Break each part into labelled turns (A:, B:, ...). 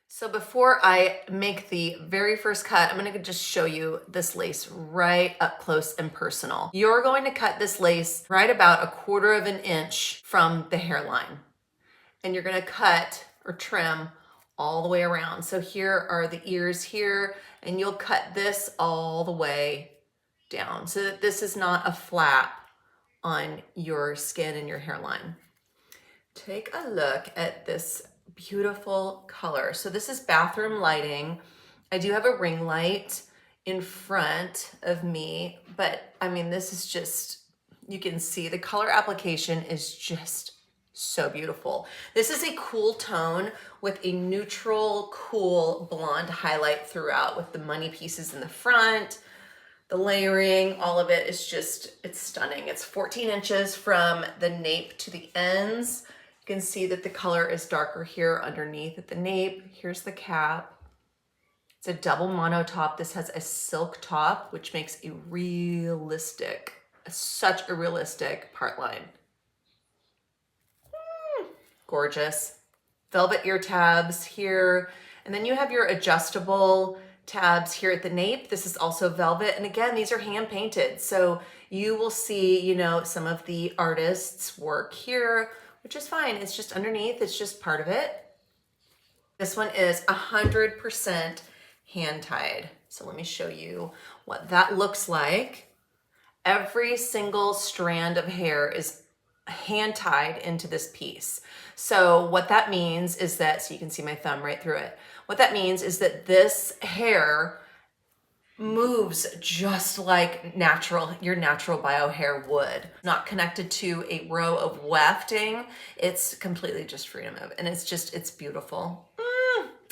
A: So before I make the very first cut, I'm gonna just show you this lace right up close and personal. You're going to cut this lace right about 1/4 of an inch from the hairline. And you're gonna cut or trim all the way around. So here are the ears here, and you'll cut this all the way down so that this is not a flap on your skin and your hairline. Take a look at this beautiful color. So this is bathroom lighting. I do have a ring light in front of me, but I mean, this is just, you can see the color application is just so beautiful. This is a cool tone with a neutral, cool blonde highlight throughout with the money pieces in the front. The layering, all of it is just, it's stunning. It's 14 inches from the nape to the ends. You can see that the color is darker here underneath at the nape. Here's the cap. It's a double mono top. This has a silk top, which makes a realistic, such a realistic part line. Gorgeous. Velvet ear tabs here. And then you have your adjustable tabs here at the nape. This is also velvet. And again, these are hand painted. So you will see, you know, some of the artists' work here, which is fine. It's just underneath. It's just part of it. This one is 100% hand tied. So let me show you what that looks like. Every single strand of hair is hand tied into this piece. So what that means is that, so you can see my thumb right through it. What that means is that this hair moves just like your natural bio hair would. Not connected to a row of wefting. It's completely just free to move. And it's just, it's beautiful.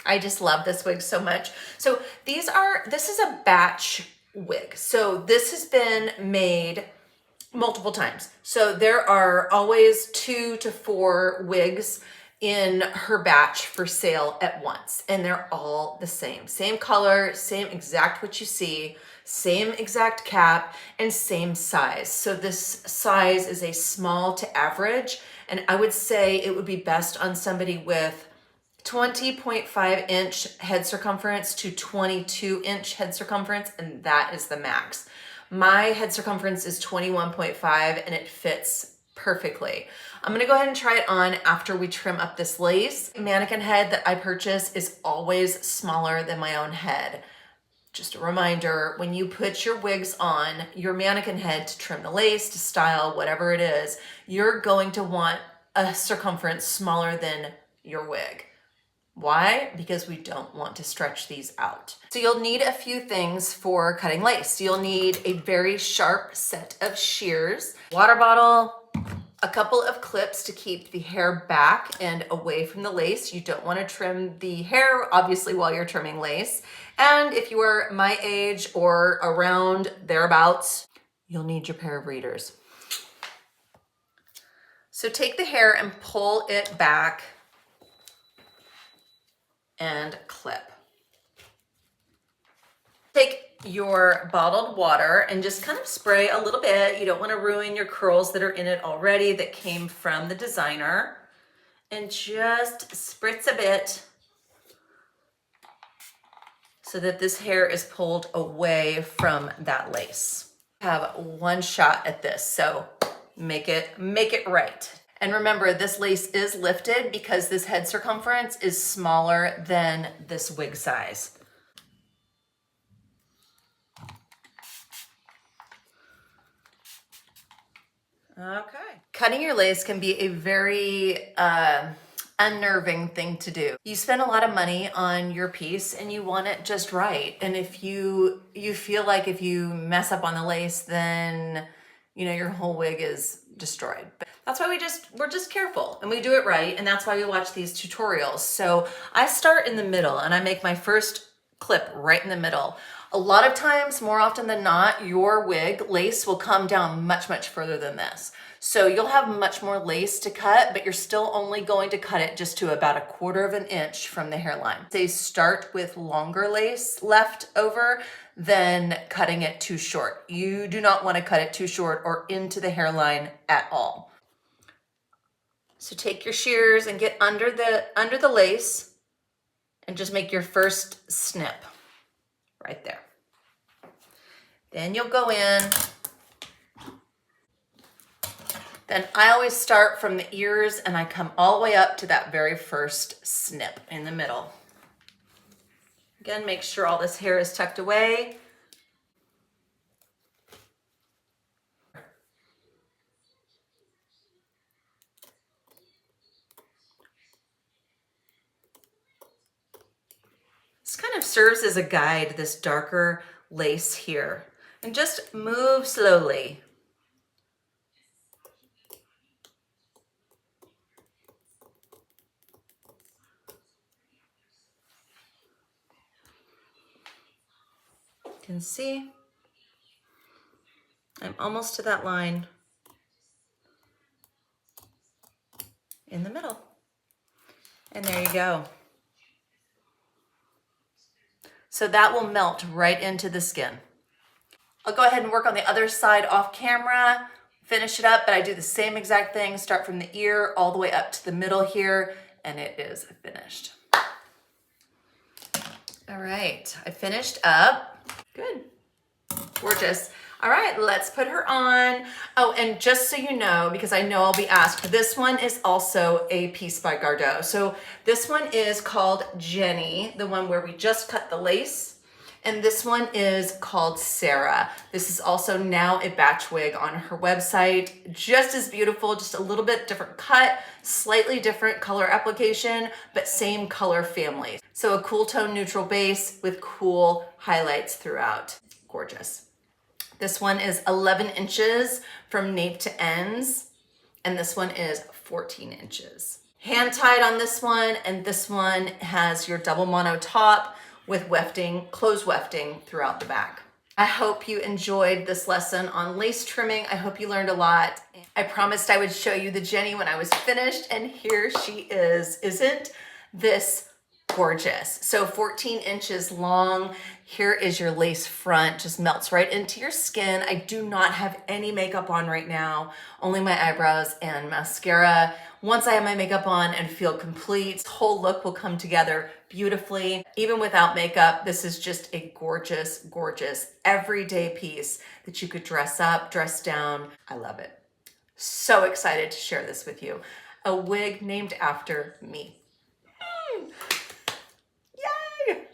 A: I just love this wig so much. So this is a batch wig. So this has been made multiple times. So there are always 2 to 4 wigs in her batch for sale at once. And they're all the same. Same color, same exact what you see, same exact cap, and same size. So this size is a small to average. And I would say it would be best on somebody with 20.5 inch head circumference to 22 inch head circumference, and that is the max. My head circumference is 21.5 and it fits perfectly. I'm gonna go ahead and try it on after we trim up this lace. The mannequin head that I purchase is always smaller than my own head. Just a reminder, when you put your wigs on, your mannequin head to trim the lace, to style, whatever it is, you're going to want a circumference smaller than your wig. Why? Because we don't want to stretch these out. So you'll need a few things for cutting lace. You'll need a very sharp set of shears, water bottle, a couple of clips to keep the hair back and away from the lace. You don't want to trim the hair, obviously, while you're trimming lace. And if you are my age or around thereabouts, you'll need your pair of readers. So take the hair and pull it back and clip. Take your bottled water and just kind of spray a little bit. You don't want to ruin your curls that are in it already that came from the designer. And just spritz a bit so that this hair is pulled away from that lace. Have one shot at this, so make it right. And remember, this lace is lifted because this head circumference is smaller than this wig size. Okay. Cutting your lace can be a very unnerving thing to do. You spend a lot of money on your piece and you want it just right. And if you feel like if you mess up on the lace, then you know your whole wig is destroyed. But that's why we're just careful and we do it right. And that's why we watch these tutorials. So I start in the middle and I make my first clip right in the middle. A lot of times, more often than not, your wig lace will come down much, much further than this. So you'll have much more lace to cut, but you're still only going to cut it just to about 1/4 of an inch from the hairline. They start with longer lace left over than cutting it too short. You do not want to cut it too short or into the hairline at all. So take your shears and get under the lace and just make your first snip right there. Then you'll go in. Then I always start from the ears and I come all the way up to that very first snip in the middle. Again, make sure all this hair is tucked away. This kind of serves as a guide, this darker lace here. And just move slowly. You can see I'm almost to that line in the middle. And there you go. So that will melt right into the skin. I'll go ahead and work on the other side off camera, finish it up, but I do the same exact thing, start from the ear all the way up to the middle here, and it is finished. All right, I finished up. Good, gorgeous. All right, let's put her on. Oh, and just so you know, because I know I'll be asked, this one is also a piece by Gardeaux. So this one is called Jenny, the one where we just cut the lace. And this one is called Sarah. This is also now a batch wig on her website. Just as beautiful, just a little bit different cut, slightly different color application, but same color family. So a cool tone neutral base with cool highlights throughout. Gorgeous. This one is 11 inches from nape to ends, and this one is 14 inches. Hand tied on this one, and this one has your double mono top with wefting, close wefting throughout the back. I hope you enjoyed this lesson on lace trimming. I hope you learned a lot. I promised I would show you the Jenny when I was finished, and here she is. Isn't this gorgeous? So 14 inches long. Here is your lace front, just melts right into your skin. I do not have any makeup on right now, only my eyebrows and mascara. Once I have my makeup on and feel complete, the whole look will come together beautifully. Even without makeup, this is just a gorgeous, gorgeous everyday piece that you could dress up, dress down. I love it. So excited to share this with you. A wig named after me. Yay!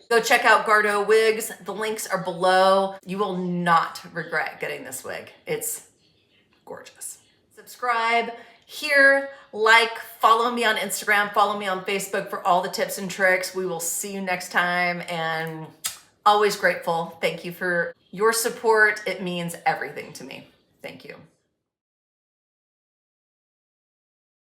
A: Go check out Gardeaux Wigs. The links are below. You will not regret getting this wig. It's gorgeous. Subscribe here, like, follow me on Instagram, follow me on Facebook for all the tips and tricks. We will see you next time, and always grateful. Thank you for your support. It means everything to me. Thank you.